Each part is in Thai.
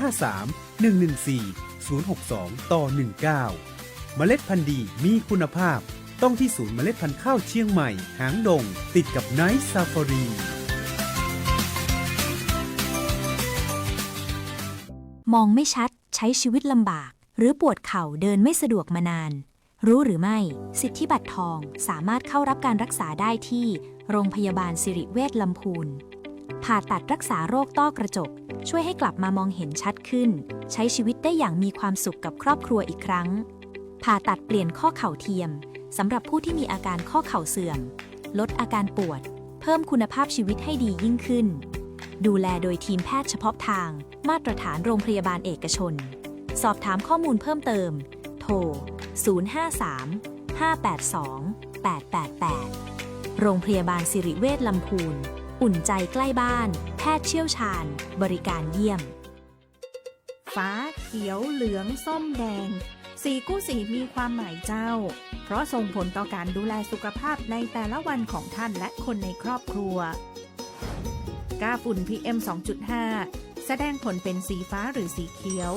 053-114-062-19 เมล็ดพันธุ์ดีมีคุณภาพต้องที่ศูนย์เมล็ดพันธุ์ข้าวเชียงใหม่หางดงติดกับไนท์ซาฟารีมองไม่ชัดใช้ชีวิตลำบากหรือปวดเข่าเดินไม่สะดวกมานานรู้หรือไม่สิทธิบัตรทองสามารถเข้ารับการรักษาได้ที่โรงพยาบาลสิริเวชลำพูนผ่าตัดรักษาโรคต้อกระจกช่วยให้กลับมามองเห็นชัดขึ้นใช้ชีวิตได้อย่างมีความสุขกับครอบครัวอีกครั้งผ่าตัดเปลี่ยนข้อเข่าเทียมสำหรับผู้ที่มีอาการข้อเข่าเสื่อมลดอาการปวดเพิ่มคุณภาพชีวิตให้ดียิ่งขึ้นดูแลโดยทีมแพทย์เฉพาะทางมาตรฐานโรงพยาบาลเอกชนสอบถามข้อมูลเพิ่มเติมโทร 053-582-888 โรงพยาบาลสิริเวชลำพูนอุ่นใจใกล้บ้านแพทย์เชี่ยวชาญบริการเยี่ยมฟ้าเขียวเหลืองส้มแดงสีกู้สีมีความหมายเจ้าเพราะส่งผลต่อการดูแลสุขภาพในแต่ละวันของท่านและคนในครอบครัวค่าฝุ่น PM 2.5 แสดงผลเป็นสีฟ้าหรือสีเขียว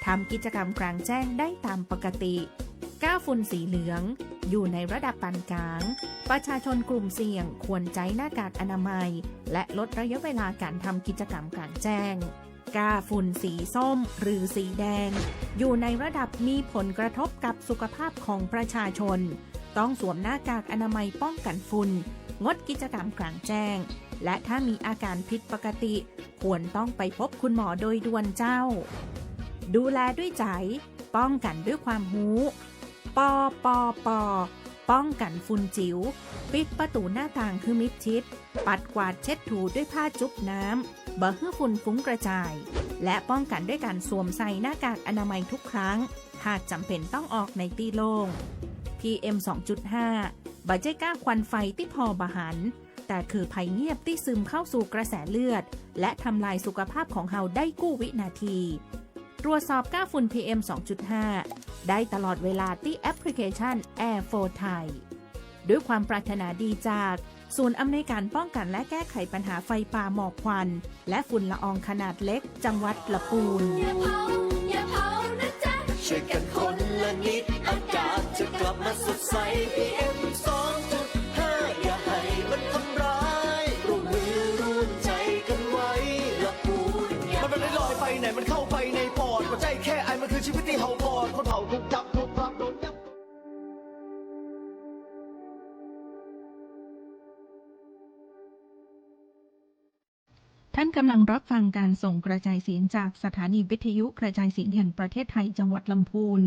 ทำกิจกรรมกลางแจ้งได้ตามปกติค่าฝุ่นสีเหลืองอยู่ในระดับปานกลางประชาชนกลุ่มเสี่ยงควรใช้หน้ากากอนามัยและลดระยะเวลาการทำกิจกรรมกลางแจ้งค่าฝุ่นสีส้มหรือสีแดงอยู่ในระดับมีผลกระทบกับสุขภาพของประชาชนต้องสวมหน้ากากอนามัยป้องกันฝุ่นงดกิจกรรมกลางแจ้งและถ้ามีอาการผิดปกติควรต้องไปพบคุณหมอโดยด่วนเจ้าดูแลด้วยใจป้องกันด้วยความรู้ปป้องกันฝุ่นจิ๋วปิดประตูหน้าต่างคือมิดชิดปัดกวาดเช็ดถูด้วยผ้าจุ๊บน้ำบ่ให้ฝุ่นฟุ้งกระจายและป้องกันด้วยการสวมใส่หน้ากากอนามัยทุกครั้งหากจำเป็นต้องออกในที่โล่ง PM 2.5 บ่ใช่ก้าควันไฟที่พอบหันแต่คือภัยเงียบที่ซึมเข้าสู่กระแสเลือดและทำลายสุขภาพของเฮาได้กู้วินาทีตรวจสอบค่าฝุ่น PM 2.5 ได้ตลอดเวลาที่แอปพลิเคชัน Air for Thai ด้วยความปรารถนาดีจากศูนย์อำนวยการป้องกันและแก้ไขปัญหาไฟป่าหมอกควันและฝุ่นละอองขนาดเล็กจังหวัดลำพูนอย่าเผานะจ๊ะช่วยกันคนละนิดอากาศจะกลับมาสดใส PM 2.5 อย่าให้มันทำร้ายร่วมมือร่วมใจกันไว้ลำพูนมันไม่ลอยไปไหนมันเข้าไปในปอดหัวใจแค่ไอมันคือชีวิตที่เฮาปอดคนเผาถูกจับถูกปรับโดนยับท่านกำลังรับฟังการส่งกระจายเสียงจากสถานีวิทยุกระจายเสียงแห่งประเทศไทยจังหวัดลำพูน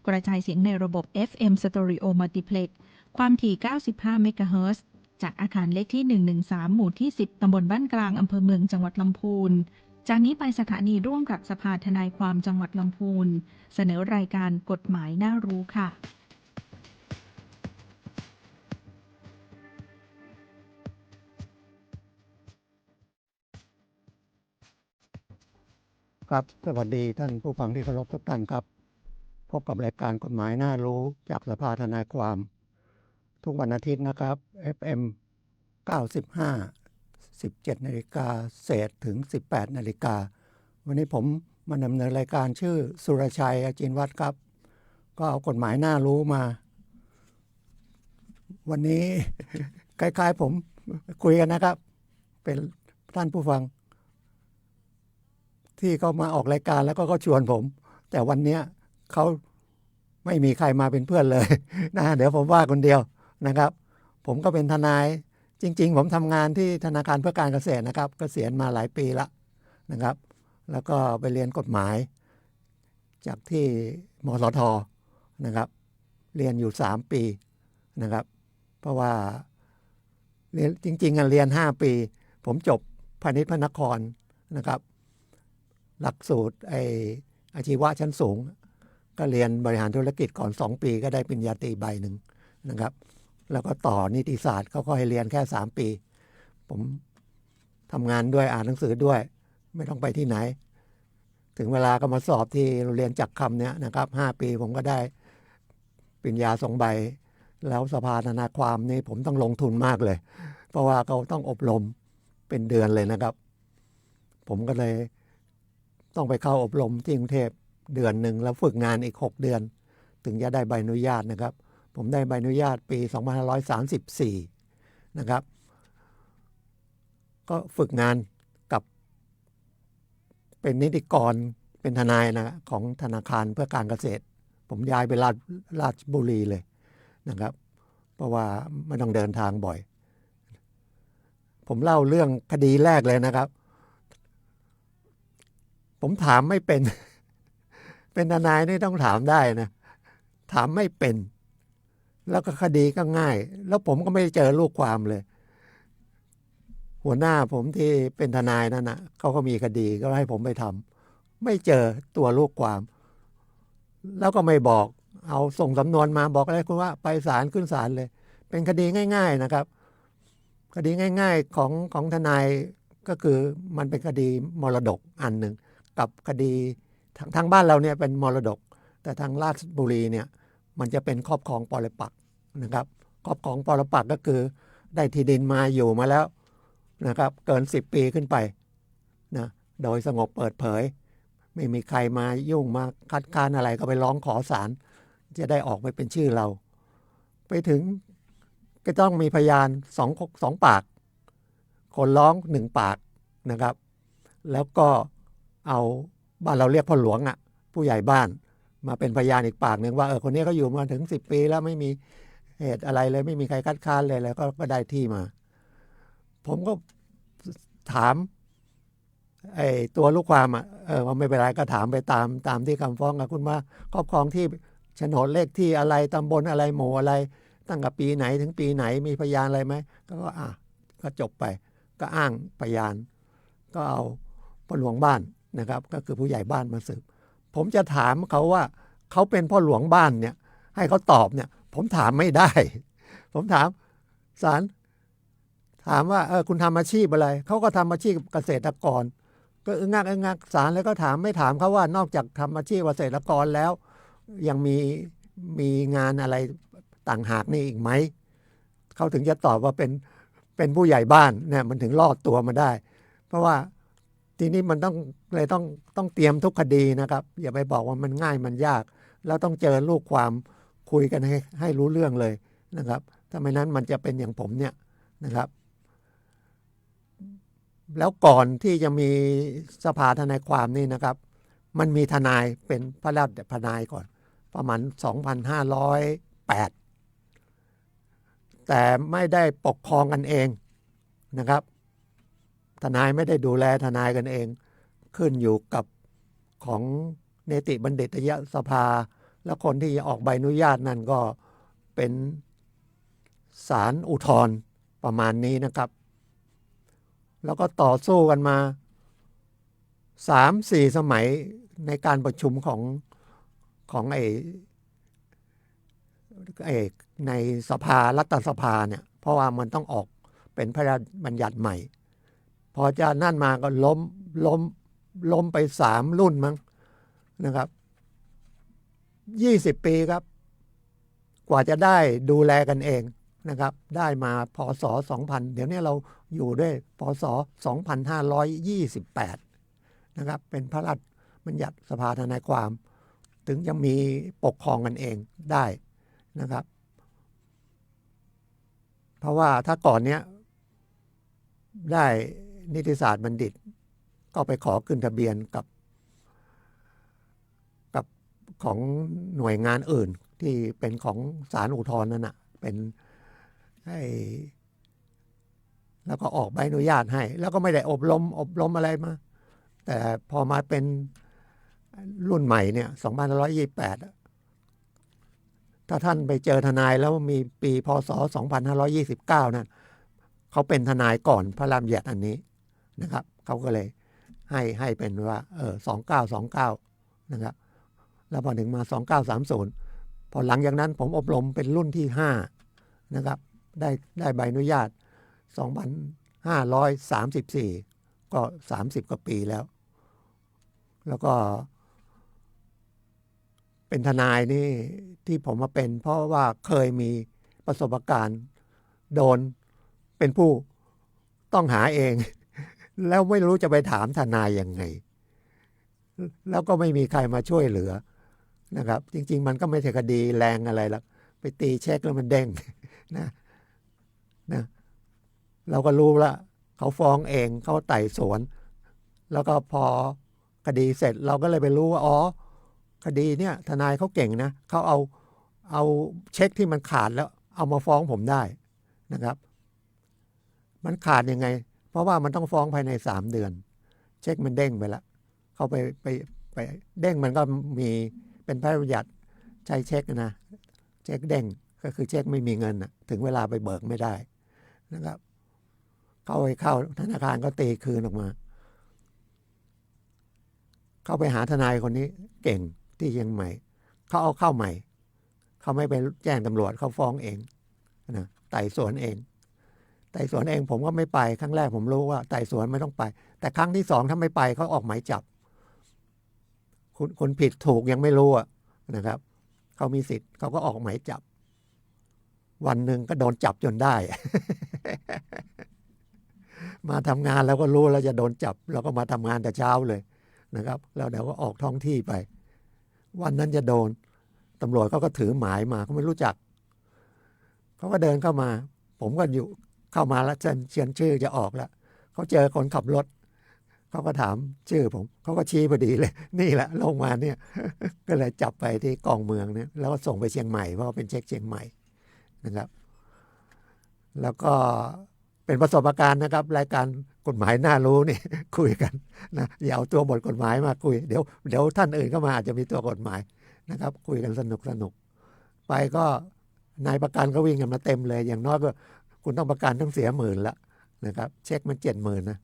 กระจายเสียงในระบบ FM Stereo Multiplex ความถี่ 95 เมกะเฮิรตซ์จากอาคารเลขที่ 113 หมู่ที่ 10 ตำบลบ้านกลางอำเภอเมืองจังหวัดลำพูนจากนี้ไปสถานีร่วมกับสภาทนายความจังหวัดลำพูนเสนอรายการกฎหมายน่ารู้ค่ะครับสวัสดีท่านผู้ฟังที่เคารพทุกท่านครับพบกับรายการกฎหมายน่ารู้จากสภาทนายความทุกวันอาทิตย์นะครับ FM 95 17 นาฬิกาเศษถึง 18 นาฬิกาวันนี้ผมมาดำเนินรายการชื่อสุรชัยอาจินวัฒน์ครับก็เอากฎหมายน่ารู้มาวันนี้คล้ายๆผมคุยกันนะครับเป็นท่านผู้ฟังที่เขามาออกรายการแล้วก็เขาชวนผมแต่วันนี้เขาไม่มีใครมาเป็นเพื่อนเลยนะเดี๋ยวผมว่าคนเดียวนะครับผมก็เป็นทนายจริงๆผมทำงานที่ธนาคารเพื่อการเกษตรนะครับเกษียณมาหลายปีละนะครับแล้วก็ไปเรียนกฎหมายจากที่มสท.นะครับเรียนอยู่3ปีนะครับเพราะว่าเรียนจริงๆเรียน5ปีผมจบพาณิชย์พระนครนะครับหลักสูตรอาชีวะชั้นสูงก็เรียนบริหารธุรกิจก่อน2ปีก็ได้ปริญญาตรีใบหนึ่งนะครับแล้วก็ต่อนิติศาสตร์เขาก็ให้เรียนแค่3ปีผมทำงานด้วยอ่านหนังสือด้วยไม่ต้องไปที่ไหนถึงเวลาก็มาสอบที่โรงเรียนจักรคำเนี่ยนะครับ5ปีผมก็ได้ปริญญา2ใบแล้วสภาทนายความนี่ผมต้องลงทุนมากเลยเพราะว่าเขาต้องอบรมเป็นเดือนเลยนะครับผมก็เลย ต้องไปเข้าอบรมที่กรุงเทพเดือนหนึ่งแล้วฝึกงานอีก6 เดือนถึงจะได้ใบอนุญาตนะครับผมได้ใบอนุญาตปี2534นะครับก็ฝึกงานกับเป็นนิติกรเป็นทนายนะของธนาคารเพื่อการเกษตรผมย้ายไปราชบุรีเลยนะครับเพราะว่าไม่ต้องเดินทางบ่อยผมเล่าเรื่องคดีแรกเลยนะครับผมถามไม่เป็น เป็นทนายนี่ต้องถามได้นะถามไม่เป็นแล้วก็คดีก็ง่ายแล้วผมก็ไม่ได้เจอลูกความเลยหัวหน้าผมที่เป็นทนายนั่นนะเขาก็มีคดีก็ให้ผมไปทำไม่เจอตัวลูกความแล้วก็ไม่บอกเอาส่งสำนวนมาบอกอะไรคุณว่าไปศาลขึ้นศาลเลยเป็นคดีง่ายๆนะครับคดีง่ายๆของทนายก็คือมันเป็นคดีมรดกอันหนึ่งกับคดีทางบ้านเราเนี่ยเป็นมรดกแต่ทางราชบุรีเนี่ยมันจะเป็นครอบครองปรปักษ์นะครับครอบครองปรปักษ์ก็คือได้ที่ดินมาอยู่มาแล้วนะครับเกิน10 ปีขึ้นไปนะโดยสงบเปิดเผยไม่มีใครมายุ่งมาคัดค้านอะไรก็ไปร้องขอศาลจะได้ออกไปเป็นชื่อเราไปถึงก็ต้องมีพยานสองปากคนร้อง1 ปากนะครับแล้วก็เอาบ้านเราเรียกพ่อหลวงอ่ะผู้ใหญ่บ้านมาเป็นพยานอีกปากหนึ่งว่าคนนี้เขาอยู่มาถึง10 ปีแล้วไม่มีเหตุอะไรเลยไม่มีใครคัดค้านเลยแล้วก็ได้ที่มาผมก็ถามตัวลูกความว่าไม่เป็นไรก็ถามไปตามที่คำฟ้องกับคุณว่าครอบครองที่โฉนดเลขที่อะไรตำบลอะไรหมู่อะไรตั้งแต่ปีไหนถึงปีไหนมีพยานอะไรไหมก็จบไปก็อ้างพยานก็เอาพ่อหลวงบ้านนะครับก็คือผู้ใหญ่บ้านมาสืบผมจะถามเขาว่าเขาเป็นพ่อหลวงบ้านเนี่ยให้เขาตอบเนี่ยผมถามไม่ได้ผมถามศาลถามว่าคุณทำอาชีพอะไรเขาก็ทำอาชีพเกษตรกรก็งักศาลแล้วก็ไม่ถามเขาว่านอกจากทำอาชีพเกษตรกรแล้วยังมีงานอะไรต่างหากนี่อีกไหมเขาถึงจะตอบว่าเป็นผู้ใหญ่บ้านเนี่ยมันถึงรอดตัวมาได้เพราะว่าทีนี้มันต้องเตรียมทุกคดีนะครับอย่าไปบอกว่ามันง่ายมันยากแล้วต้องเจอลูกความคุยกันให้รู้เรื่องเลยนะครับถ้าไม่นั้นมันจะเป็นอย่างผมเนี่ยนะครับแล้วก่อนที่จะมีสภาทนายความนี่นะครับมันมีทนายเป็นพระราชทนายก่อนประมาณ 2508 แต่ไม่ได้ปกครองกันเองนะครับทนายไม่ได้ดูแลทนายกันเองขึ้นอยู่กับของเนติบัณฑิตยสภาและคนที่ออกใบอนุญาตนั่นก็เป็นศาลอุทธรณ์ประมาณนี้นะครับแล้วก็ต่อสู้กันมา 3-4 สมัยในการประชุมของในสภารัฐสภาเนี่ยเพราะว่ามันต้องออกเป็นพระราชบัญญัติใหม่พอจะนั่นมาก็ล้มไป3 รุ่นมั้งนะครับ20 ปีครับกว่าจะได้ดูแลกันเองนะครับได้มาพศ2000เดี๋ยวนี้เราอยู่ด้วยพศ2528นะครับเป็นพระราชบัญญัติสภาทนายความถึงจะมีปกครองกันเองได้นะครับเพราะว่าถ้าก่อนเนี้ยได้นิติศาสตร์บัณฑิตก็ไปขอขึ้นทะเบียนกับของหน่วยงานอื่นที่เป็นของศาลอุทธรณ์นั่นน่ะเป็นแล้วก็ออกใบอนุญาตให้แล้วก็ไม่ได้อบรมอะไรมาแต่พอมาเป็นรุ่นใหม่เนี่ย2528ถ้าท่านไปเจอทนายแล้วมีปีพศ2529นั่นเขาเป็นทนายก่อนพระราชบัญญัติอันนี้นะครับเขาก็เลยให้เป็นว่า2929นะครับแล้วพอถึงมา2930พอหลังจากนั้นผมอบรมเป็นรุ่นที่5นะครับได้ใบอนุญาต2534ก็30 กว่าปีแล้วก็เป็นทนายนี่ที่ผมมาเป็นเพราะว่าเคยมีประสบการณ์โดนเป็นผู้ต้องหาเองแล้วไม่รู้จะไปถามทนายยังไง แล้วก็ไม่มีใครมาช่วยเหลือนะครับ จริงๆมันก็ไม่ใช่คดีแรงอะไรหรอกไปตีเช็คแล้วมันเด้ง นะเราก็รู้ละเขาฟ้องเองเขาไต่สวน แล้วก็พอคดีเสร็จเราก็เลยไปรู้ว่าอ๋อคดีเนี่ยทนายเขาเก่งนะเขาเอาเช็คที่มันขาดแล้วเอามาฟ้องผมได้นะครับ มันขาดยังไง เพราะว่ามันต้องฟ้องภายใน3 เดือน เช็คมันเด้งไปแล้วเขาไปเด้งมันก็มีเป็นพระราชบัญญัติใช้เช็คนะเช็คเด้งก็คือเช็คไม่มีเงินนะถึงเวลาไปเบิกไม่ได้นะครับเข้าธนาคารก็ตีคืนออกมา เข้าไปหาทนายคนนี้เก่งที่เชียงใหม่เขาเอาเข้าใหม่เขาไม่ไปแจ้งตำรวจเขาฟ้องเองนะไต่สวนเองผมก็ไม่ไปครั้งแรกผมรู้ว่าไต่สวนไม่ต้องไปแต่ครั้งที่2ถ้าไม่ไปเขาออกหมายจับคุณผิดถูกยังไม่รู้นะครับเขามีสิทธิ์เขาก็ออกหมายจับวันหนึ่งก็โดนจับจนได้ มาทำงานแล้วก็รู้แล้วจะโดนจับเราก็มาทำงานแต่เช้าเลยนะครับแล้วเดี๋ยวก็ออกท้องที่ไปวันนั้นจะโดนตำรวจเขาก็ถือหมายมาเขาไม่รู้จักเขาก็เดินเข้ามาผมก็อยู่เข้ามาแล้วเชียนชื่อจะออกแล้วเขาเจอคนขับรถเขาก็ถามชื่อผมเขาก็ชี้พอดีเลยนี่แหละลงมาเนี่ย ก็เลยจับไปที่กองเมืองเนี่ยแล้วก็ส่งไปเชียงใหม่เพราะว่าเป็นเช็คเชียงใหม่นะครับแล้วก็เป็นประสบการณ์นะครับรายการกฎหมายน่ารู้นี่ คุยกันนะอย่าเอาตัวบทกฎหมายมาคุยเดี๋ยวท่านอื่นเข้ามาอาจจะมีตัวกฎหมายนะครับคุยกันสนุกไปก็นายประกันก็วิ่งกันมาเต็มเลยอย่างน้อยก็คุณต้องประกันต้องเสีย10,000ละนะครับเช็คมัน70,000นะ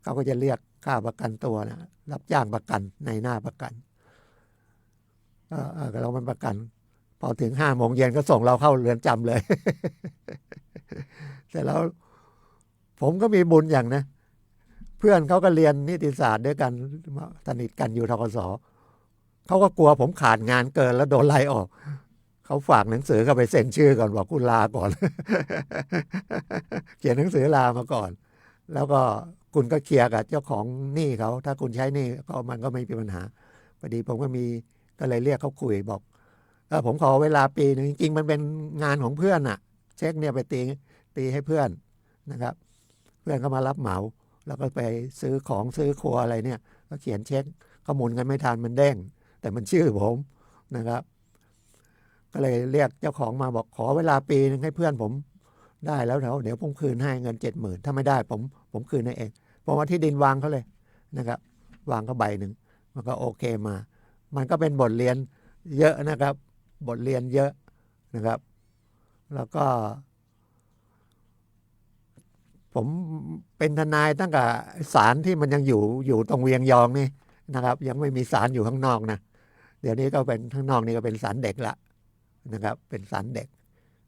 เขาก็จะเรียกค่าประกันตัวนะรับจ้างประกันในหน้าประกันเรามันประกันพอถึง5 โมงเย็นก็ส่งเราเข้าเรือนจำเลย แต่แล้วผมก็มีบุญอย่างนะเพื่อนเขาก็เรียนนิติศาสตร์ด้วยกันสนิทกันอยู่ธกส.เขาก็กลัวผมขาดงานเกินแล้วโดนไล่ออกเขาฝากหนังสือเข้าไปเซ็นชื่อก่อนบอกคุณลาก่อน เขียนหนังสือลามาก่อนแล้วก็คุณก็เคลียร์กับเจ้าของหนี้เขาถ้าคุณใช้หนี้ก็มันก็ไม่มีปัญหาพอดีผมก็เลยเรียกเขาคุยบอกผมขอเวลาปีนึงจริงๆมันเป็นงานของเพื่อนอะเช็คเนี่ยไปตีให้เพื่อนนะครับเพื่อนก็มารับเหมาแล้วก็ไปซื้อของซื้อครัวอะไรเนี่ยก็เขียนเช็คข้อมูลกันไม่ทันมันเด้งแต่มันชื่อผมนะครับก็เลยเรียกเจ้าของมาบอกขอเวลาปีนึงให้เพื่อนผมได้แล้วเดี๋ยวผมคืนให้เงิน70,000ถ้าไม่ได้ผมคืนให้เองผมเอาที่ดินวางเขาเลยนะครับวางเขาใบหนึ่งมันก็โอเคมามันก็เป็นบทเรียนเยอะนะครับบทเรียนเยอะนะครับแล้วก็ผมเป็นทนายตั้งแต่ศาลที่มันยังอยู่ตรงเวียงยองนี่นะครับยังไม่มีศาลอยู่ข้างนอกนะเดี๋ยวนี้ก็เป็นข้างนอกนี่ก็เป็นศาลเด็กละนะครับเป็นศาลเด็ก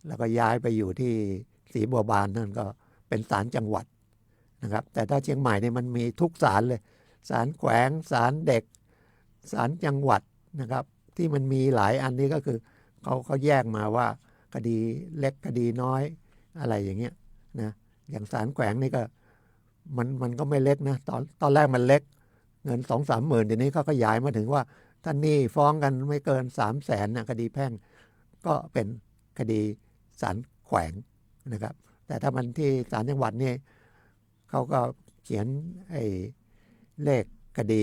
แล้วก็ย้ายไปอยู่ที่ศรีบัวบานนั่นก็เป็นศาลจังหวัดนะครับแต่ถ้าเชียงใหม่นี่มันมีทุกศาลเลยศาลแขวงศาลเด็กศาลจังหวัดนะครับที่มันมีหลายอันนี้ก็คือเขาแยกมาว่าคดีเล็กคดีน้อยอะไรอย่างเงี้ยนะอย่างศาลแขวงนี่ก็มันก็ไม่เล็กนะตอนแรกมันเล็กเงิน 2-3 หมื่นเดี๋ยวนี้เขาก็ย้ายมาถึงว่าท่านนี่ฟ้องกันไม่เกิน300,000นะคดีแพ่งก็เป็นคดีศาลแขวงนะครับแต่ถ้ามันที่ศาลจังหวัดนี่เขาก็เขียนเลขคดี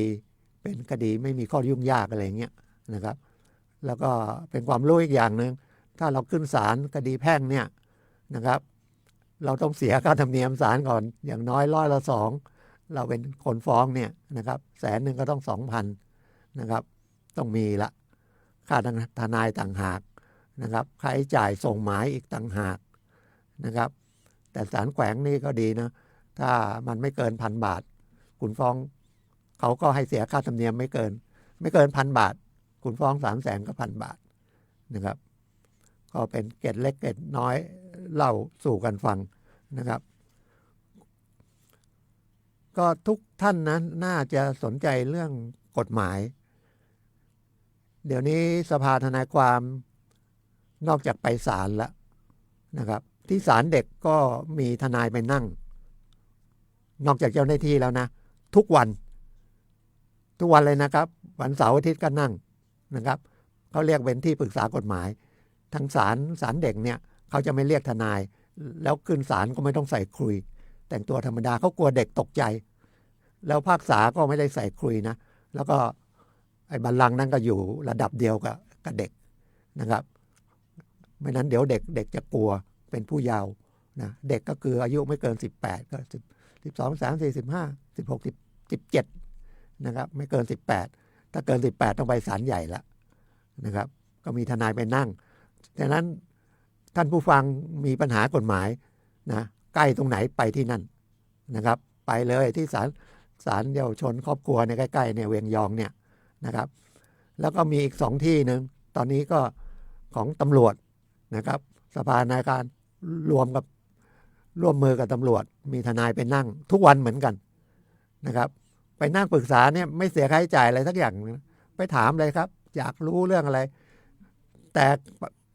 เป็นคดีไม่มีข้อยุ่งยากอะไรเงี้ยนะครับแล้วก็เป็นความรู้อีกอย่างหนึ่งถ้าเราขึ้นศาลคดีแพ่งเนี่ยนะครับเราต้องเสียค่าธรรมเนียมศาลก่อนอย่างน้อย200เราเป็นคนฟ้องเนี่ยนะครับ100,000ก็ต้อง2,000นะครับต้องมีละค่าทนายต่างหากนะครับค่าใช้จ่ายส่งหมายอีกต่างหากนะครับแต่ศาลแขวงนี่ก็ดีนะถ้ามันไม่เกิน1,000 บาทคุณฟ้องเขาก็ให้เสียค่าธรรมเนียมไม่เกิน1,000 บาทคุณฟ้อง300,000ก็1,000 บาทนะครับก็เป็นเกร็ดเล็กเกร็ดน้อยเล่าสู่กันฟังนะครับก็ทุกท่านนั้นน่าจะสนใจเรื่องกฎหมายเดี๋ยวนี้สภาทนายความนอกจากไปศาลแล้วนะครับที่ศาลเด็กก็มีทนายไปนั่งนอกจากเจ้าหน้าที่แล้วนะทุกวัน ทุกวันเลยนะครับวันเสาร์อาทิตย์ก็นั่งนะครับเขาเรียกเป็นที่ปรึกษากฎหมายทางศาลเด็กเนี่ยเขาจะไม่เรียกทนายแล้วขึ้นศาลก็ไม่ต้องใส่ครุยแต่งตัวธรรมดาเขากลัวเด็กตกใจแล้วภาคษาก็ไม่ได้ใส่ครุยนะแล้วก็ไอ้บัลลังก์นั้นก็อยู่ระดับเดียวกับเด็กนะครับไม่นั้นเดี๋ยวเด็กจะกลัวเป็นผู้เยาว์นะเด็กก็คืออายุไม่เกิน18ก็12 13 14 15 16 17นะครับไม่เกิน18ถ้าเกิน18ต้องไปศาลใหญ่แล้วนะครับก็มีทนายไปนั่งดังนั้นท่านผู้ฟังมีปัญหากฎหมายนะใกล้ตรงไหนไปที่นั่นนะครับไปเลยที่ศาลเยาวชนครอบครัวในใกล้ๆเนี่ยเวียงยองเนี่ยนะครับแล้วก็มีอีก2ที่หนึ่งตอนนี้ก็ของตำรวจนะครับสภาทนายการร่วมมือกับตำรวจมีทนายไปนั่งทุกวันเหมือนกันนะครับไปนั่งปรึกษาเนี่ยไม่เสียค่าใช้จ่ายอะไรสักอย่างนะไปถามเลยครับอยากรู้เรื่องอะไรแต่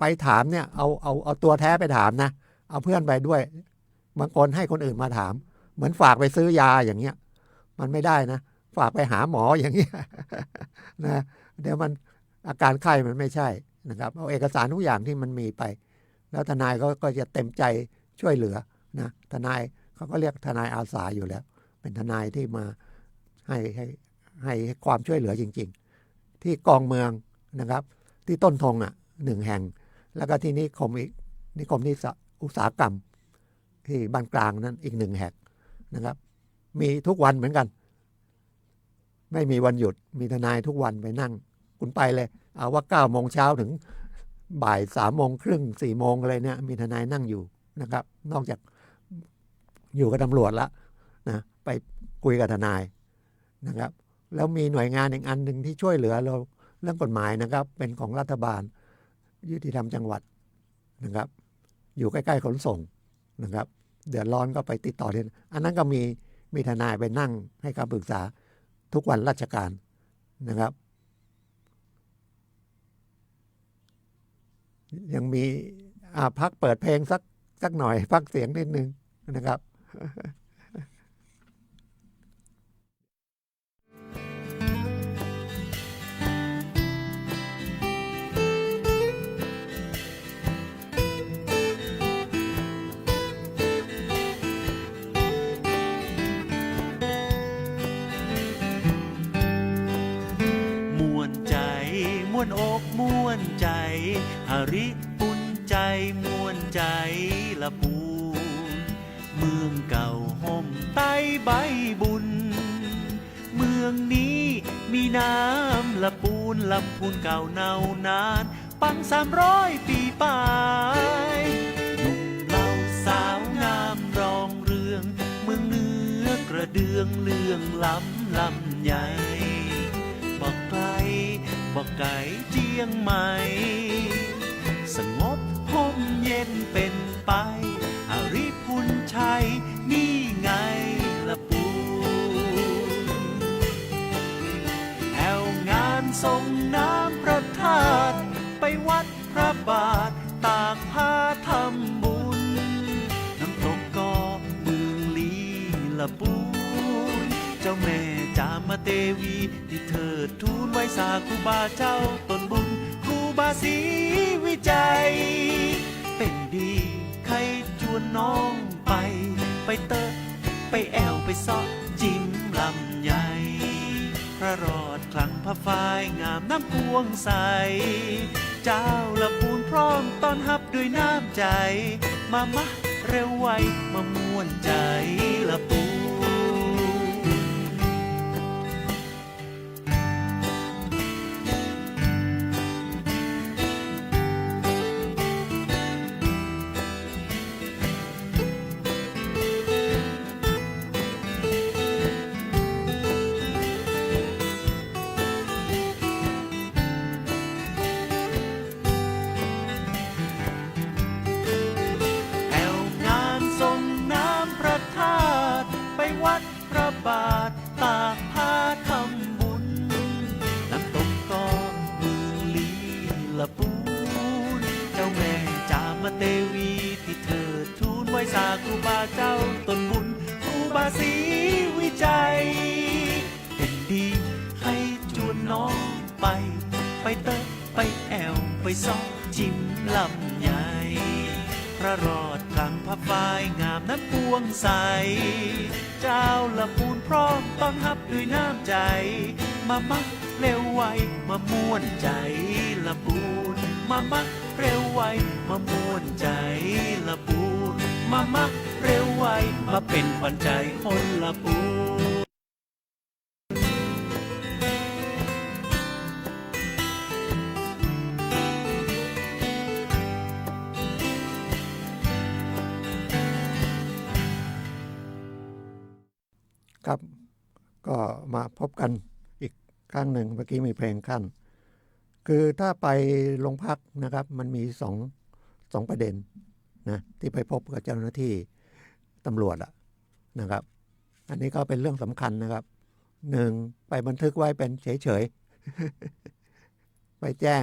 ไปถามเนี่ยเอาตัวแท้ไปถามนะเอาเพื่อนไปด้วยบางคนให้คนอื่นมาถามเหมือนฝากไปซื้อยาอย่างเงี้ยมันไม่ได้นะฝากไปหาหมออย่างเงี้ยนะเดี๋ยวมันอาการไข้มันไม่ใช่นะครับเอาเอกสารทุกอย่างที่มันมีไปแล้วทนายก็จะเต็มใจช่วยเหลือนะทนายเขาก็เรียกทนายอาสาอยู่แล้วเป็นทนายที่มาให้ความช่วยเหลือจริงๆที่กองเมืองนะครับที่ต้นธง1 แห่งแล้วก็ที่นิคมที่อุตสาหกรรมที่บ้านกลางนั้นอีก1 แห่งนะครับมีทุกวันเหมือนกันไม่มีวันหยุดมีทนายทุกวันไปนั่งคุณไปเลยเอาว่า9 โมงเช้าถึงบ่าย3 โมงครึ่ง4 โมงอะไรเนี่ยมีทนายนั่งอยู่นะครับนอกจากอยู่กับตำรวจละนะไปคุยกับทนายนะครับแล้วมีหน่วยงานอีกอันหนึ่งที่ช่วยเหลือเราเรื่องกฎหมายนะครับเป็นของรัฐบาลยุติธรรมจังหวัดนะครับอยู่ใกล้ๆขนส่งนะครับเดือดร้อนก็ไปติดต่อที่อันนั้นก็มีทนายไปนั่งให้คำปรึกษาทุกวันราชการนะครับยังมีพักเปิดเพลงสักหน่อยพักเสียงนิดนึงนะครับ ม่วนใจม่วนอกม่วนใจหาริปุ่นใจม่วนใจละปูเมืองเก่าห่มใต้ใบบุญเมืองนี้มีน้ำละปูนลำพูนเก่าเน่านานปัง300 ปีป่ายหนุ่มเหล่าสาวงามรองเรืองเมืองเนื้อกระเดืองเลื่องลำใหญ่บอกไกลบอกไกลเจียงใหม่สงบห่มเย็นเป็นไปอาริพุนชัยนี่ไงละปูแถวงานส่งน้ำพระธาตุไปวัดพระบาทตากผ้าทำบุญน้ำตกก็เมืองลีละปูเจ้าแม่จามเทวีที่เถิดทูลไว้สาครูบาเจ้าตนบุญครูบาศรีวิจัยเป็นดีใครชวนน้องไปเตอะไปแอวไปซอจิ้มลำใหญ่พระรอดคลังพระฝ้ายงามน้ำพวงใสเจ้าละปูนพร้อมต้อนรับด้วยน้ำใจมาเร็วไวมาม่วนใจละปูไป ไปเติบไปแอวไปซอกจิ้มลำใหญ่พระรอดคลังพระฝ้ายงามน้ำพวงใสเจ้าละปูนพร้อมต้อนรับด้วยน้ำใจมามักเร็วไวมาม่วนใจละปูนมามักเร็วไวมาม่วนใจละปูนมามักเร็วไวมาเป็นปันใจคนละปูน ครับก็มาพบกันอีกครั้งหนึ่งเมื่อกี้มีเพลงขั้นคือถ้าไปโรงพักนะครับมันมีสองประเด็นนะที่ไปพบกับเจ้าหน้าที่ตำรวจนะครับอันนี้ก็เป็นเรื่องสำคัญนะครับหนึ่งไปบันทึกไว้เป็นเฉยๆไปแจ้ง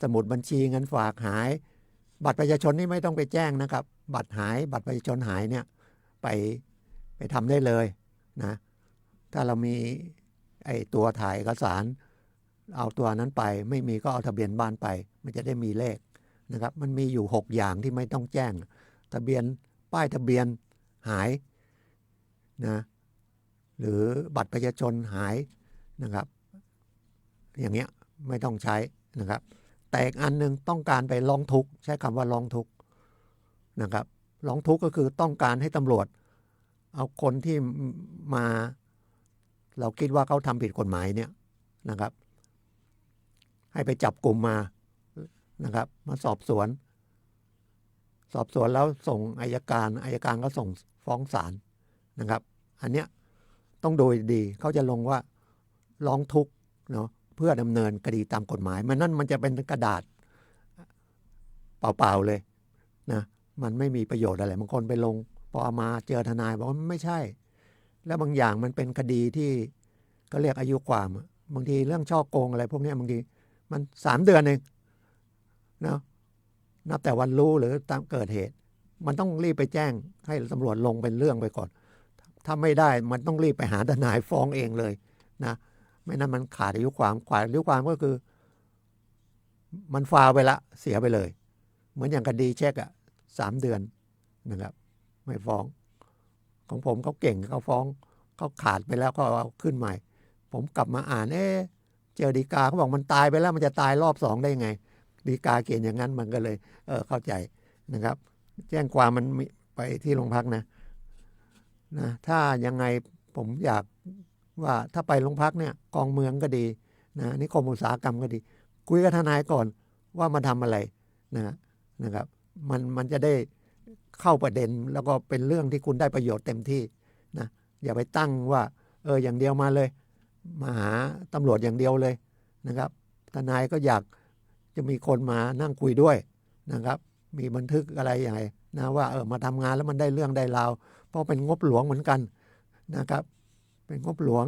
สมุดบัญชีเงินฝากหายบัตรประชาชนนี่ไม่ต้องไปแจ้งนะครับบัตรหายบัตรประชาชนหายเนี่ยไปทำได้เลยนะถ้าเรามีไอ้ตัวถ่ายเอกสารเอาตัวนั้นไปไม่มีก็เอาทะเบียนบ้านไปมันจะได้มีเลขนะครับมันมีอยู่6อย่างที่ไม่ต้องแจ้งทะเบียนป้ายทะเบียนหายนะหรือบัตรประชาชนหายนะครับอย่างเงี้ยไม่ต้องใช้นะครับแต่อีกอันนึงต้องการไปร้องทุกข์ใช้คำว่าร้องทุกข์นะครับร้องทุกข์ก็คือต้องการให้ตำรวจเอาคนที่มาเราคิดว่าเขาทำผิดกฎหมายเนี่ยนะครับให้ไปจับกลุ่มมานะครับมาสอบสวนแล้วส่งอัยการก็ส่งฟ้องศาลนะครับอันเนี้ยต้องดูดีเขาจะลงว่าร้องทุกข์เนาะเพื่อดำเนินคดีตามกฎหมายมันจะเป็นกระดาษเปล่าๆเลยนะมันไม่มีประโยชน์อะไรบางคนไปลงพอมาเจอทนายบอกว่าไม่ใช่แล้วบางอย่างมันเป็นคดีที่ก็เรียกอายุความบางทีเรื่องช่อโกงอะไรพวกนี้บางทีมัน3 เดือนเองนะนับแต่วันรู้หรือตามเกิดเหตุมันต้องรีบไปแจ้งให้ตำรวจลงเป็นเรื่องไปก่อนถ้าไม่ได้มันต้องรีบไปหาทนายฟ้องเองเลยนะไม่นั้นมันขาดอายุความก็คือมันฟาวไปละเสียไปเลยเหมือนอย่างคดีเช็ค3 เดือนนะครับไม่ฟ้องของผมเขาเก่งเขาฟ้องเขาขาดไปแล้วก็เอาขึ้นใหม่ผมกลับมาอ่านเจอฎีกาเขาบอกมันตายไปแล้วมันจะตายรอบ2ได้ไงฎีกาเขียนอย่างนั้นมันก็เลยเข้าใจนะครับแจ้งความมันไปที่โรงพักนะถ้ายังไงผมอยากว่าถ้าไปโรงพักเนี่ยกองเมืองก็ดีนะนิคมอุตสาหกรรมก็ดีคุยกับทนายก่อนว่ามาทำอะไรนะครับมันจะได้เข้าประเด็นแล้วก็เป็นเรื่องที่คุณได้ประโยชน์เต็มที่นะอย่าไปตั้งว่าอย่างเดียวมาเลยมาหาตำรวจอย่างเดียวเลยนะครับทนายก็อยากจะมีคนมานั่งคุยด้วยนะครับมีบันทึกอะไรอย่างไรนะว่ามาทำงานแล้วมันได้เรื่องได้ราวเพราะเป็นงบหลวงเหมือนกันนะครับเป็นงบหลวง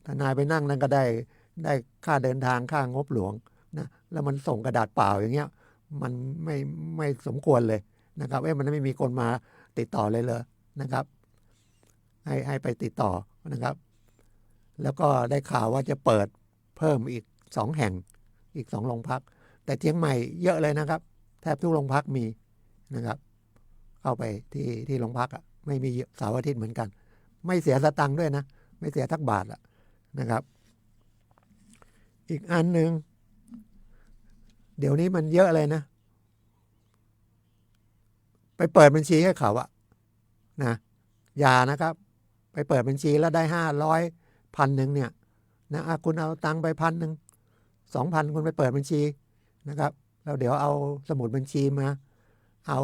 ทนายไปนั่งนั่นก็ได้ค่าเดินทางค่างบหลวงนะแล้วมันส่งกระดาษเปล่าอย่างเงี้ยมันไม่สมควรเลยนะครับมันไม่มีคนมาติดต่อเลยนะครับให้ไปติดต่อนะครับแล้วก็ได้ข่าวว่าจะเปิดเพิ่มอีก2 แห่งอีก2 โรงพักแต่เชียงใหม่เยอะเลยนะครับแทบทุกโรงพักมีนะครับเข้าไปที่โรงพักไม่มีเสาร์อาทิตย์เหมือนกันไม่เสียสตังค์ด้วยนะไม่เสียทักบาทนะครับอีกอันหนึ่งเดี๋ยวนี้มันเยอะเลยนะไปเปิดบัญชีให้เขานะอย่านะครับไปเปิดบัญชีแล้วได้500 1,000เนี่ยนะคุณเอาตังค์ไป1,000 2,000คุณไปเปิดบัญชีนะครับแล้วเดี๋ยวเอาสมุดบัญชีมาเอา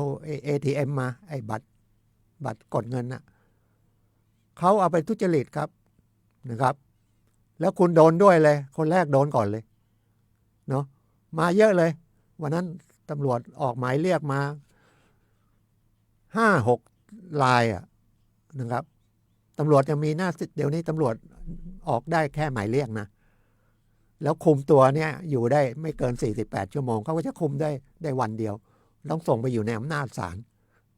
ATM มาไอ้บัตรกดเงินเขาเอาไปทุจริตครับนะครับแล้วคุณโดนด้วยเลยคนแรกโดนก่อนเลยเนาะมาเยอะเลยวันนั้นตำรวจออกหมายเรียกมา5-6 รายนะครับตำรวจยังมีหน้าเดี๋ยวนี้ตำรวจออกได้แค่หมายเรียกนะแล้วคุมตัวเนี่ยอยู่ได้ไม่เกิน48 ชั่วโมงเขาก็จะคุมได้วันเดียวต้องส่งไปอยู่ในอำนาจศาล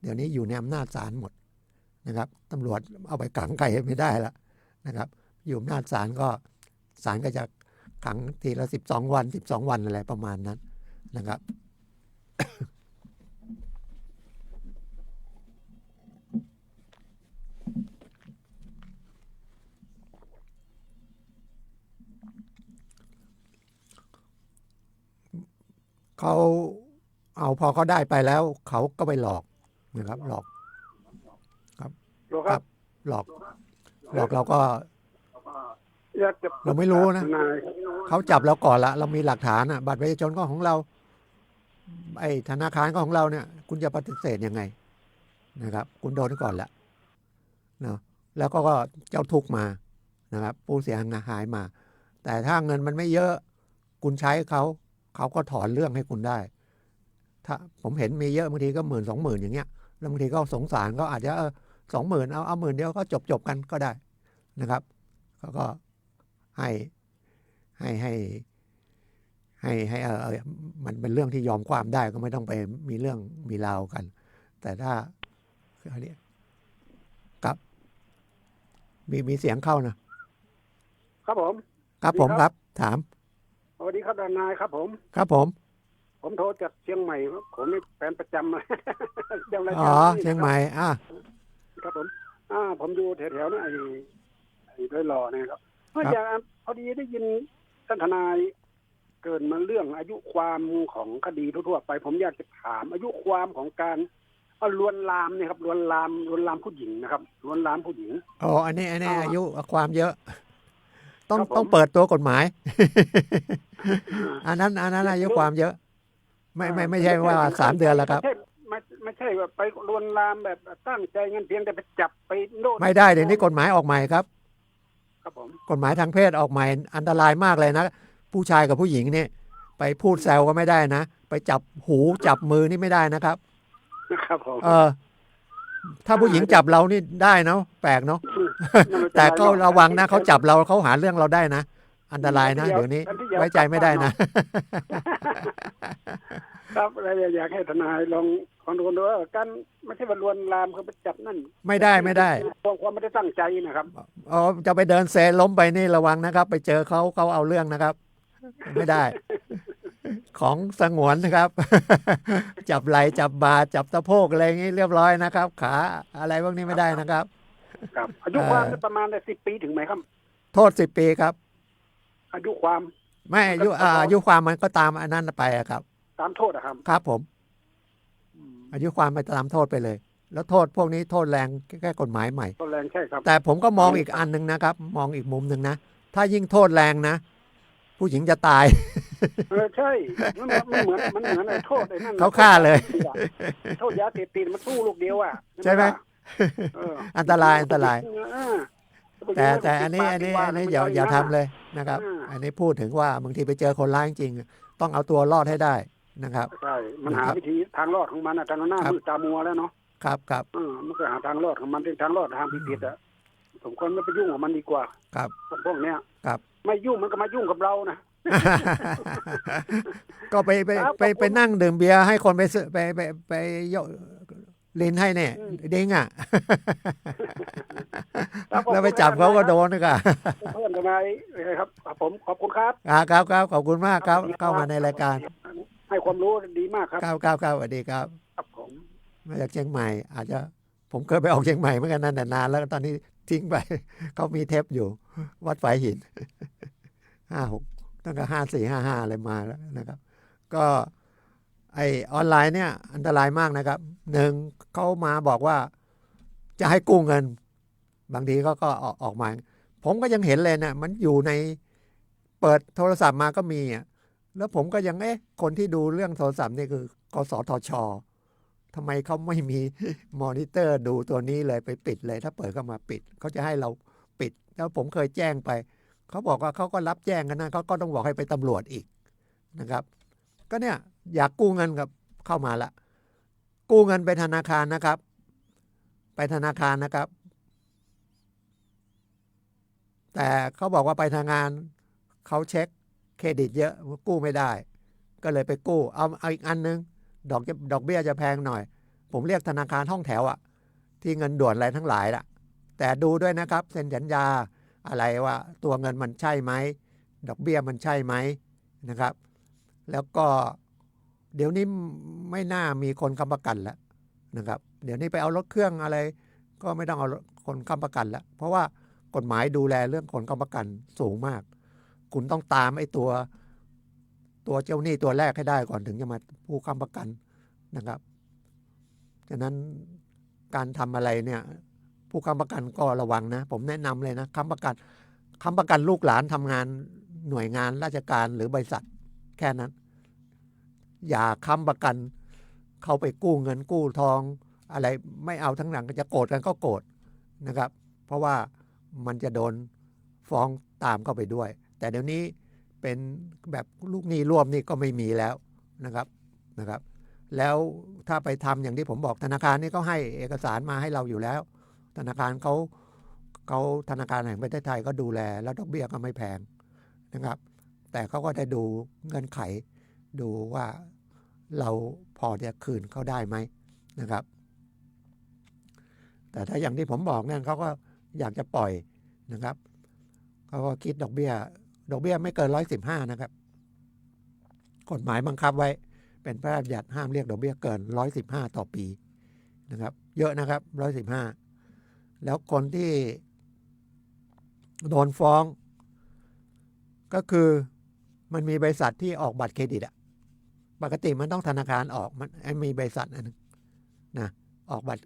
เดี๋ยวนี้อยู่ในอำนาจศาลหมดนะครับตำรวจเอาไปขังใครไม่ได้แล้วนะครับอยู่อำนาจศาลก็ศาลก็จะ ขังทีละ12 วัน12 วันอะไรประมาณนั้นนะครับ เขาเอาพอเขาได้ไปแล้วเขาก็ไปหลอกนะครับหลอกครับ หรอ ค ค รั รั บบ หลอกเราก็ อยากจะ เราไม่รู้นะ ทนาย เขาจับเราก่อนละเรามีหลักฐานอะบัตรประชาชนก็ของเรา ไอ้ธนาคารก็ของเราเนี่ย คุณจะปฏิเสธยังไงนะครับ คุณโดนก่อนละเนาะแล้วก็เจ้าทุกข์มานะครับ ผู้เสียหายมา แต่ถ้าเงินมันไม่เยอะ คุณใช้เขาก็ถอนเรื่องให้คุณได้ ถ้าผมเห็นมีเยอะบางทีก็10,000 20,000อย่างเงี้ยแล้วบางทีก็สงสารก็อาจจะ20,000เอา10,000เดียวก็จบกันก็ได้นะครับเขาก็ให้มันเป็นเรื่องที่ยอมความได้ก็ไม่ต้องไปมีเรื่องมีราวกัน แต่ถ้าเขาเรียกกับมีเสียงเข้านะครับ ผม ครับผมครับถาม สวัสดีครับทนายครับผม ครับผม ผมโทรจากเชียงใหม่ครับผมนี่แฟนประจำเลย จำราย อ๋ กา อ รนี่ เชียงใหม่ครับผมผมอยู่แถวๆนั้นไอ้ด้วยหล่อนะครับเพื่อจะพอดีได้ยินท่านทนายเกิดมาเรื่องอายุความของคดีทั่วๆไป ผมอยากจะถามอายุความของการลวนลามเนี่ยครับลวนลามผู้หญิงนะครับลวนลามผู้หญิง อ๋ออันนี้อายุความเยอะ ครับผม ต้องเปิดตัวกฎหมาย อันนั้นอายุความเยอะ ไม่ใช่ว่า3 เดือนแล้วครับ ไม่ใช่ว่าไปลวนลามแบบตั้งใจเงินเพียงแต่ไปจับไปโน่น ไม่ได้เดี๋ยวนี้กฎหมายออกใหม่ครับ ครับผม กฎหมายทางเพศออกใหม่อันตรายมากเลยนะ ผู้ชายกับผู้หญิงเนี่ยไปพูดแซวก็ไม่ได้นะ ไปจับหูจับมือนี่ไม่ได้นะครับ นะครับผม ถ้าผู้หญิงจับเรานี่ได้เนาะแปลกเนาะ แต่ก็ระวังนะเขาจับเราเขาหาเรื่องเราได้นะ อันตรายนะเดี๋ยวนี้ไว้ใจไม่ได้นะ ครับอะไรอยากให้ทนายลองดูว่าการไม่ใช่ว่าลวนลามเขาไปจับนั่น ไม่ได้ ความไม่ได้ตั้งใจนะครับ อ๋อจะไปเดินเซล้มไปนี่ระวังนะครับ ไปเจอเขาเอาเรื่องนะครับ ไม่ได้ ของสงวนนะครับ จับไหล่จับบ่าจับสะโพกอะไรอย่างนี้เรียบร้อยนะครับ ขาอะไรพวกนี้ไม่ได้นะครับ ครับอายุความประมาณ10 ปีถึงไหมครับ โทษ10 ปีครับ อายุความ ไม่อายุความมันก็ตามอันนั้นไปอะครับ ตามโทษนะครับ ครับผม อายุความไปตามโทษไปเลย แล้วโทษพวกนี้โทษแรงแก้กฎหมายใหม่ โทษแรงใช่ครับ แต่ผมก็มองอีกอันหนึ่งนะครับ มองอีกมุมหนึ่งนะ ถ้ายิ่งโทษแรงนะ ผู้หญิงจะตาย ใช่มันเหมือนไอ้โทษไอ้นั่น เขาฆ่าเลย โทษยาเสพติดมันสู้ลูกเดียวอ่ะ ใช่ไหม อันตราย แต่อันนี้อย่าทำเลยนะครับ อันนี้พูดถึงว่าบางทีไปเจอคนร้ายจริงๆต้องเอาตัวรอดให้ได้นะครับ ใช่มันหาวิธีทางรอดของมันอ่ะทางหน้ามืดตามัวแล้วเนาะ ครับ มันก็หาทางรอดของมันเป็นทางรอดทางผิดอ่ะสมควรไม่ไปยุ่งกับมันดีกว่า ครับ พวกเนี้ย ครับ ไม่ยุ่งมันก็มายุ่งกับเรานะ ก็ไปนั่งดื่มเบียร์ให้คนไปซื้อไปยกลินให้เนี่ยดิ้งอ่ะ แล้วไปจับเขาก็โดนนะครับ เพื่อนทนายครับผมขอบคุณครับ ครับขอบคุณมากครับ เข้ามาในรายการ ให้ความรู้ดีมากครับ ครับสวัสดีครับ ครับผม มาจากเชียงใหม่ อาจจะผมเคยไปออกเชียงใหม่เหมือนกันนั่นแต่นานแล้วตอนนี้ทิ้งไป เขามีเทปอยู่ วัดฝายหิน 56ตั้งแต่54 55อะไรมาแล้วนะครับ ก็ไอออนไลน์เนี่ยอันตรายมากนะครับ1เขามาบอกว่าจะให้กู้เงิน บางทีก็ออกมา ผมก็ยังเห็นเลยนะมันอยู่ในเปิดโทรศัพท์มาก็มีอ่ะแล้วผมก็ยังคนที่ดูเรื่องโทรศัพท์นี่คือกสทช.ทำไมเขาไม่มีมอนิเตอร์ดูตัวนี้เลยไปปิดเลย ถ้าเปิดเข้ามาปิดเขาจะให้เราปิดแล้วผมเคยแจ้งไปเขาบอกว่าเขาก็รับแจ้งกันนะเขาก็ต้องบอกให้ไปตำรวจอีกนะครับ ก็เนี่ยอยากกู้เงินกับเข้ามาละกู้เงินไปธนาคารนะครับ ไปธนาคารนะครับ แต่เขาบอกว่าไปทางงานเขาเช็คเครดิตเยอะกู้ไม่ได้ ก็เลยไปกู้เอาอีกอันนึงดอกเบี้ยจะแพงหน่อย ผมเรียกธนาคารห้องแถวอะที่เงินด่วนอะไรทั้งหลายล่ะแต่ดูด้วยนะครับเซ็นสัญญาอะไรว่าตัวเงินมันใช่ไหม ดอกเบี้ยมันใช่ไหมนะครับแล้วก็เดี๋ยวนี้ไม่น่ามีคนค้ำประกันแล้วนะครับเดี๋ยวนี้ไปเอารถเครื่องอะไรก็ไม่ต้องเอาคนค้ำประกันแล้วเพราะว่ากฎหมายดูแลเรื่องคนค้ำประกันสูงมากคุณต้องตามไอ้ตัวเจ้าหนี้ตัวแรกให้ได้ก่อนถึงจะมาผู้ค้ำประกันนะครับฉะนั้นการทำอะไรเนี่ยผู้ค้ำประกันก็ระวังนะผมแนะนำเลยนะค้ำประกันลูกหลานทำงานหน่วยงานราชการหรือบริษัทแค่นั้นอย่าค้ำประกันเขาไปกู้เงินกู้ทองอะไรไม่เอาทั้งหลังก็จะโกรธกันก็โกรธนะครับเพราะว่ามันจะโดนฟ้องตามเข้าไปด้วยแต่เดี๋ยวนี้เป็นแบบลูกหนี้ร่วมนี่ก็ไม่มีแล้วนะครับแล้วถ้าไปทำอย่างที่ผมบอกธนาคารนี่เขาให้เอกสารมาให้เราอยู่แล้วธนาคารเขาธนาคารแห่งประเทศไทยก็ดูแลแล้วดอกเบี้ยก็ไม่แพงนะครับแต่เขาก็ได้ดูเงื่อนไขดูว่าเราพอจะคืนเขาได้ไหมนะครับแต่ถ้าอย่างที่ผมบอกเนี่ยเขาก็อยากจะปล่อยนะครับเขาก็คิดดอกเบี้ยไม่เกิน115นะครับกฎหมายบังคับไว้เป็นพระราชบัญญัติห้ามเรียกดอกเบี้ยเกิน115ต่อปีนะครับเยอะนะครับ115แล้วคนที่โดนฟ้องก็คือมันมีบริษัทที่ออกบัตรเครดิตอะปกติมันต้องธนาคารออกมันมีบริษัทอันนึงนะออกบัตร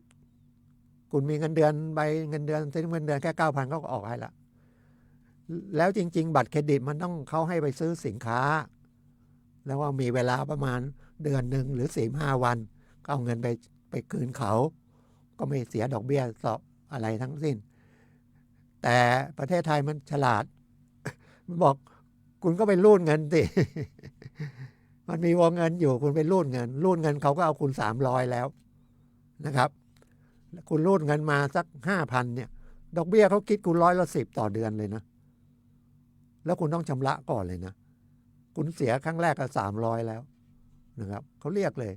คุณมีเงินเดือนใบเงินเดือนเงินเดือนแค่ 9,000 เขาก็ออกให้ละแล้วจริงๆบัตรเครดิตมันต้องเขาให้ไปซื้อสินค้าแล้วว่ามีเวลาประมาณเดือนหนึ่งหรือ 4-5 วันก็เอาเงินไปคืนเขาก็ไม่เสียดอกเบี้ยสอบอะไรทั้งสิ้นแต่ประเทศไทยมันฉลาดมันบอกคุณก็ไปรูดเงินสิมันมีวงเงินอยู่คุณไปรูดเงินเขาก็เอาคุณ300แล้วนะครับคุณรูดเงินมาสัก 5,000 เนี่ยดอกเบี้ยเขาคิดคุณ110ต่อเดือนเลยนะแล้วคุณต้องชำระก่อนเลยนะคุณเสียครั้งแรกก็300แล้วนะครับเขาเรียกเลย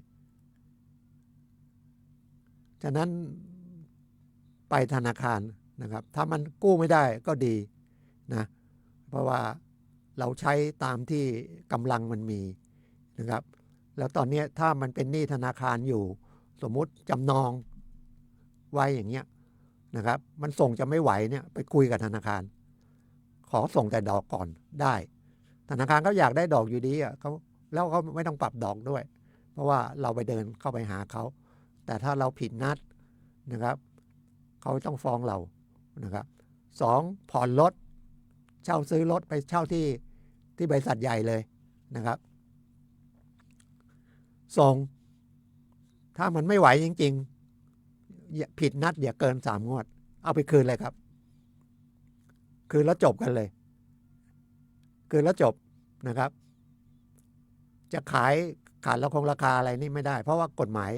ฉะนั้นไปธนาคารนะครับถ้ามันกู้ไม่ได้ก็ดีนะเพราะว่าเราใช้ตามที่กำลังมันมีนะครับแล้วตอนนี้ถ้ามันเป็นหนี้ธนาคารอยู่สมมุติจำนองไว้อย่างเงี้ยนะครับมันส่งจะไม่ไหวเนี่ยไปคุยกับธนาคารขอส่งแต่ดอกก่อนได้ธนาคารเขาอยากได้ดอกอยู่ดีอ่ะเขาแล้วเขาไม่ต้องปรับดอกด้วยเพราะว่าเราไปเดินเข้าไปหาเขาแต่ถ้าเราผิดนัดนะครับเขาต้องฟ้องเรานะครับ2ผ่อนรถเช่าซื้อรถไปเช่าที่บริษัทใหญ่เลยนะครับถ้ามันไม่ไหวจริงๆผิดนัดอย่าเกิน3 งวดเอาไปคืนเลยครับคืนแล้วจบกันเลยคืนแล้วจบนะครับจะขายแล้วคงราคาอะไรนี่ไม่ได้เพราะว่ากฎหมาย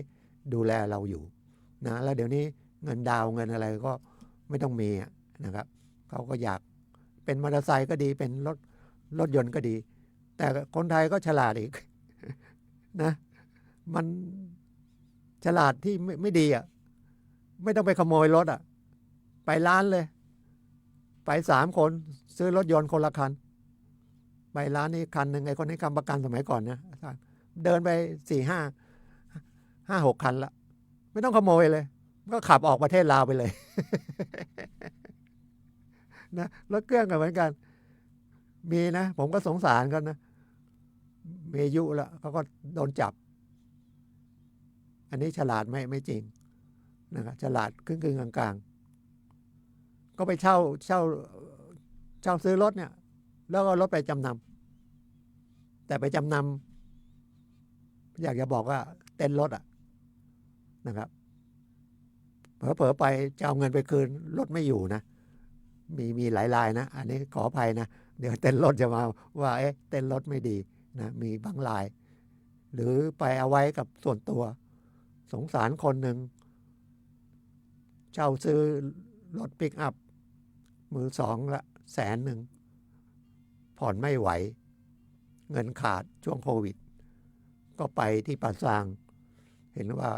ดูแลเราอยู่นะแล้วเดี๋ยวนี้เงินดาวเงินอะไรก็ไม่ต้องมีนะครับเขาก็อยากเป็นมอเตอร์ไซค์ก็ดีเป็นรถยนต์ก็ดีแต่คนไทยก็ฉลาดอีกนะมันฉลาดที่ไม่ดีอ่ะไม่ต้องไปขโมยรถอ่ะไปร้านเลยไป3 คนซื้อรถยนต์คนละคันไปร้านนี้คันหนึ่งไอ้คนนี้ค้ำประกันสมัยก่อนนะเดินไป4-5-6 คันละไม่ต้องขโมยเลยก็ขับออกประเทศลาวไปเลยนะรถเครื่องกันเหมือนกันมีนะผมก็สงสารกันนะมีอายุแล้วเขาก็โดนจับอันนี้ฉลาดไม่จริงนะครับฉลาดครึ่งกลางๆก็ไปเช่าซื้อรถเนี่ยแล้วก็รถไปจำนำแต่ไปจำนำอยากจะบอกว่าเต็นท์รถนะครับเผลอๆไปจะเอาเงินไปคืนรถไม่อยู่นะมีหลายรายนะอันนี้ขออภัยนะเดี๋ยวเต็นท์รถจะมาว่าเต็นท์รถไม่ดีนะมีบางรายหรือไปเอาไว้กับส่วนตัวสงสารคนหนึ่งเช่าซื้อรถปิกอัพมือ2ละ100,000ผ่อนไม่ไหวเงินขาดช่วงโควิดก็ไปที่ป่าซางเห็นว่า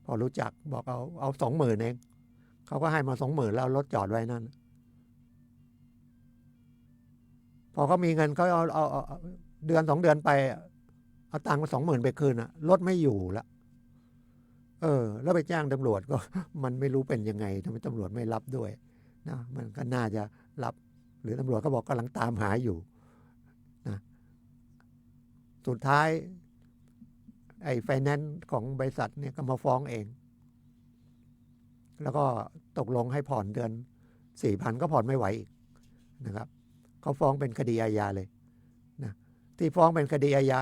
พอรู้จักบอกเอา 20,000 เองเขาก็ให้มา 20,000 แล้วรถจอดไว้นั่น พอเขามีเงินเขาเอาเดือน2 เดือนไปเอาตังค์มา20,000ไปคืนรถไม่อยู่ละแล้วไปจ้างตำรวจก็ มันไม่รู้เป็นยังไงทำไมตำรวจไม่รับด้วยนะมันก็น่าจะรับ หรือตำรวจก็บอกกำลังตามหาอยู่นะสุดท้ายไอ้ไฟแนนซ์ของบริษัทเนี่ยก็มาฟ้องเอง แล้วก็ตกลงให้ผ่อนเดือน 4,000 ก็ผ่อนไม่ไหวอีกนะครับเขาฟ้องเป็นคดีอาญาเลยนะที่ฟ้องเป็นคดีอาญา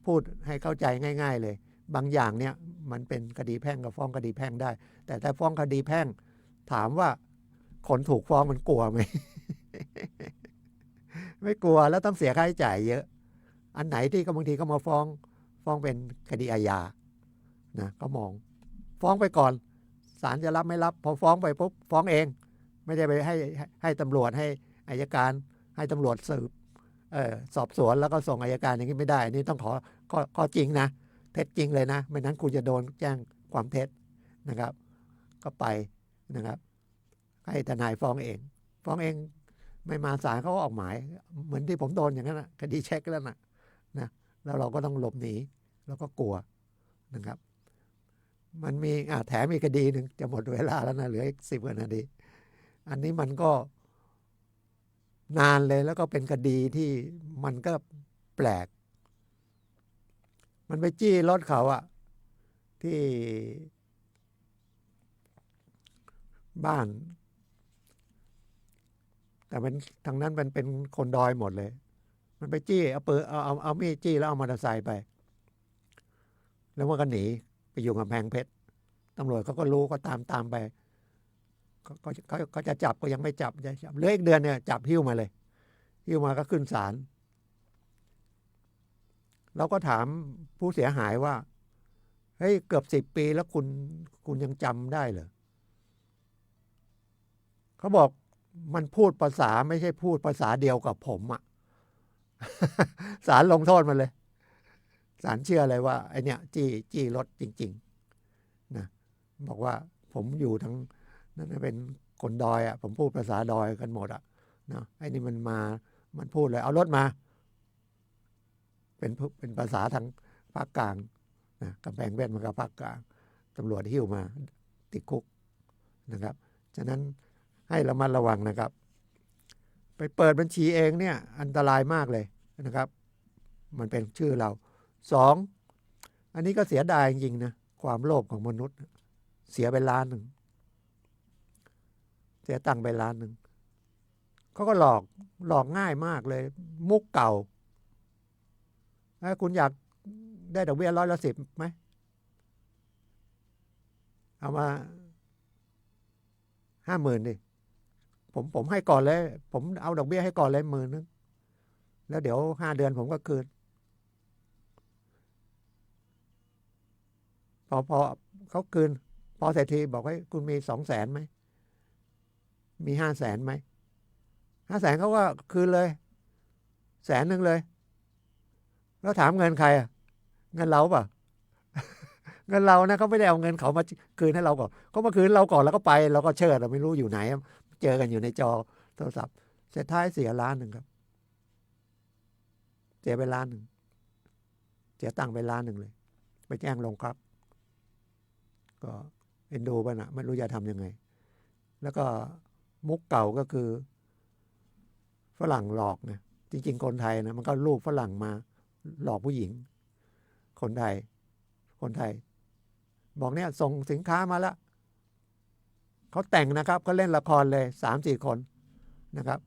พูดให้เข้าใจง่ายๆเลยบางอย่างเนี่ยมันเป็นคดีแพ่งก็ฟ้องคดีแพ่งได้แต่ถ้าฟ้องคดีแพ่งถามว่าคนถูกฟ้องมันกลัวไหม ไม่กลัวแล้วต้องเสียค่าใช้จ่ายเยอะอันไหนที่ก็บางทีก็มาฟ้องเป็นคดีอาญานะก็มองฟ้องไปก่อนศาลจะรับไม่รับพอฟ้องไปปุ๊บฟ้องเองไม่ได้ไปให้ตำรวจให้อัยการให้ตำรวจสืบสอบสวนแล้วก็ส่งอัยการอย่างนี้ไม่ได้นี่ต้องขอจริงนะเท็จจริงเลยนะไม่นั้นคุณจะโดนแจ้งความเท็จนะครับก็ไปนะครับให้ทนายฟ้องเองไม่มาศาลเขาก็ออกหมายเหมือนที่ผมโดนอย่างนั้นนะคดีเช็คแล้วนะแล้วเราก็ต้องหลบหนีแล้วก็กลัวนะครับมันมีแถมมีคดีหนึ่งจะหมดเวลาแล้วนะเหลืออีก10 กว่านาทีอันนี้มันก็นานเลยแล้วก็เป็นคดีที่มันก็แปลกมันไปจี้รถเขาที่บ้านแต่มันทางนั้นมันเป็นคนดอยหมดเลยมันไปจี้เอามีดจี้แล้วเอามอเตอร์ไซค์ไปแล้วมันก็หนีไปอยู่กำแพงเพชรตำรวจเขาก็รู้ก็ตามไปก็จะจับก็ยังไม่จับเหลืออีกเดือนเนี่ยจับหิ้วมาเลยหิ้วมาก็ขึ้นศาลเราก็ถามผู้เสียหายว่าเฮ้ยเกือบ10 ปีแล้วคุณยังจำได้เหรอเขาบอกมันพูดภาษาไม่ใช่พูดภาษาเดียวกับผมศาลลงโทษมันเลยศาลเชื่อเลยว่าไอเนี่ยจี้รถจริงๆนะบอกว่าผมอยู่ทั้งนั่นเป็นคนดอยผมพูดภาษาดอยกันหมดนะไอ้นี่มันพูดเลยเอารถมาเป็นภาษาทางภาคกลางนะกำแพงเพชรมันก็ภาคกลางตำรวจหิ้วมาติดคุกนะครับฉะนั้นให้ระมัดระวังนะครับไปเปิดบัญชีเองเนี่ยอันตรายมากเลยนะครับมันเป็นชื่อเรา2อันนี้ก็เสียดายจริงๆนะความโลภของมนุษย์เสียไป1 ล้านเสียตังค์ไป1 ล้านเขาก็หลอกง่ายมากเลยมุกเก่าคุณอยากได้ดอกเบี้ย110ไหมเอามา50,000ดิผมให้ก่อนเลยผมเอาดอกเบี้ยให้ก่อนเลย10,000แล้วเดี๋ยว5 เดือนผมก็คืนพอเขาคืนพอเสร็จทีบอกให้คุณมี200,000ไหมมี500,000ไหม500,000เขาก็คืนเลย100,000เลยแล้วถามเงินใครเงินเราป่ะ เงินเรานะเขาไม่ได้เอาเงินเขามาคืนให้เราก่อนเขามาคืนเราก่อนแล้วก็ไปเราก็เชิดเราไม่รู้อยู่ไหนเจอกันอยู่ในจอโทรศัพท์เสร็จท้ายเสีย1 ล้านครับเสียไป1 ล้านเสียตังค์ไป1 ล้านเลยไปแจ้งโรงพักก็เอ็นดูป่ะนะไม่รู้จะทำยังไงแล้วก็มุกเก่าก็คือฝรั่งหลอกนะจริงๆคนไทยนะมันก็ลูกฝรั่งมาหลอกผู้หญิงคนไทยบอกเนี่ยส่งสินค้ามาแล้วเขาแต่งนะครับเขาเล่นละครเลย 3-4 คนนะครับ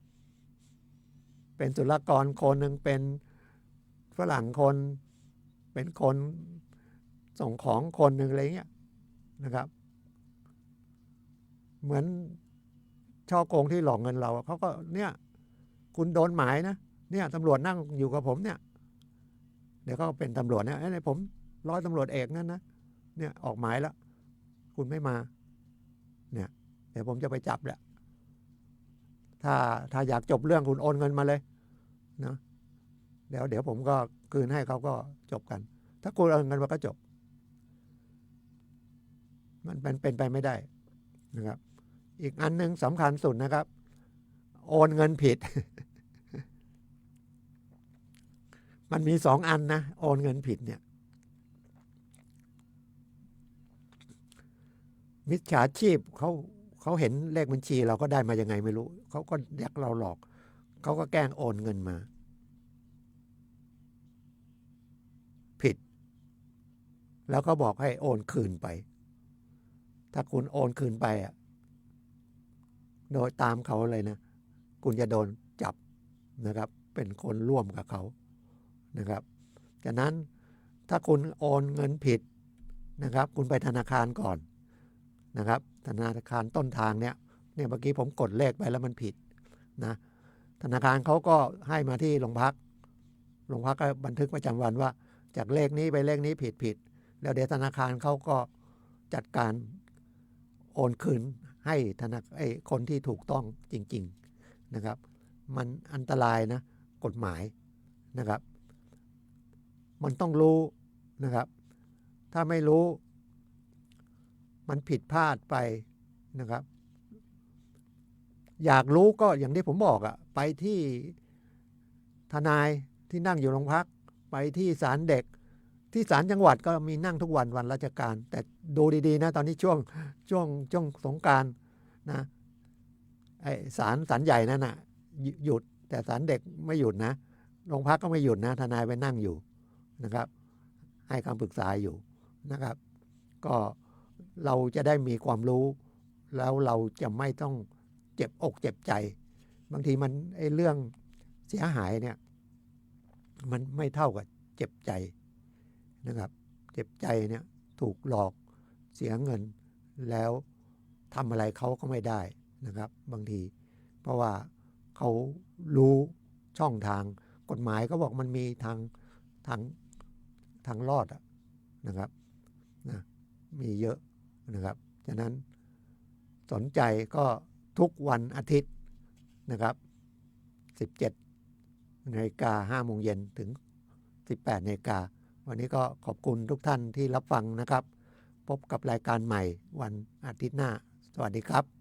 เป็นศุลกรคนหนึ่งเป็นฝรั่งคนเป็นคนส่งของคนหนึ่งอะไรเงี้ยนะครับเหมือนช่อโกงที่หลอกเงินเราเขาก็เนี่ยคุณโดนหมายนะเนี่ยตำรวจนั่งอยู่กับผมเนี่ยเดี๋ยวก็เป็นตำรวจเนี่ยผมร้อยตำรวจเอกนั่นนะเนี่ยออกหมายแล้วคุณไม่มาเนี่ยเดี๋ยวผมจะไปจับแหละถ้าอยากจบเรื่องคุณโอนเงินมาเลยนะเดี๋ยวผมก็คืนให้เขาก็จบกันถ้าคุณโอนเงินมาก็จบมันเป็นไปไม่ได้นะครับอีกอันนึงสำคัญสุดนะครับโอนเงินผิด มันมี2 อันนะโอนเงินผิดเนี่ยมิจฉาชีพเขาเห็นเลขบัญชีเราก็ได้มายังไงไม่รู้เขาก็อยากเราหลอกเขาก็แกล้งโอนเงินมาผิดแล้วก็บอกให้โอนคืนไปถ้าคุณโอนคืนไปอ่ะโดยตามเขาเลยนะคุณจะโดนจับนะครับเป็นคนร่วมกับเขานะครับฉะนั้นถ้าคุณโอนเงินผิดนะครับคุณไปธนาคารก่อนนะครับธนาคารต้นทางเนี่ยเมื่อกี้ผมกดเลขไปแล้วมันผิดนะธนาคารเขาก็ให้มาที่โรงพักก็บันทึกประจำวันว่าจากเลขนี้ไปเลขนี้ผิดแล้วเดี๋ยวธนาคารเขาก็จัดการโอนคืนให้คนที่ถูกต้องจริงๆนะครับมันอันตรายนะกฎหมายนะครับมันต้องรู้นะครับถ้าไม่รู้มันผิดพลาดไปนะครับอยากรู้ก็อย่างที่ผมบอกอะไปที่ทนายที่นั่งอยู่โรงพักไปที่ศาลเด็กที่ศาลจังหวัดก็มีนั่งทุกวันราชการแต่ดูดีๆนะตอนนี้ช่วงสงกรานต์นะไอ้ศาลใหญ่นั่นน่ะหยุดแต่ศาลเด็กไม่หยุดนะโรงพักก็ไม่หยุดนะทนายไปนั่งอยู่นะครับให้คำปรึกษาอยู่นะครับก็เราจะได้มีความรู้แล้วเราจะไม่ต้องเจ็บอกเจ็บใจบางทีมันเรื่องเสียหายเนี่ยมันไม่เท่ากับเจ็บใจนะครับเจ็บใจเนี่ยถูกหลอกเสียเงินแล้วทำอะไรเขาก็ไม่ได้นะครับบางทีเพราะว่าเขารู้ช่องทางกฎหมายก็บอกมันมีทางรอดนะครับนะมีเยอะนะครับฉะนั้นสนใจก็ทุกวันอาทิตย์นะครับ 17:05 น.ถึง 18:00 น.วันนี้ก็ขอบคุณทุกท่านที่รับฟังนะครับพบกับรายการใหม่วันอาทิตย์หน้าสวัสดีครับ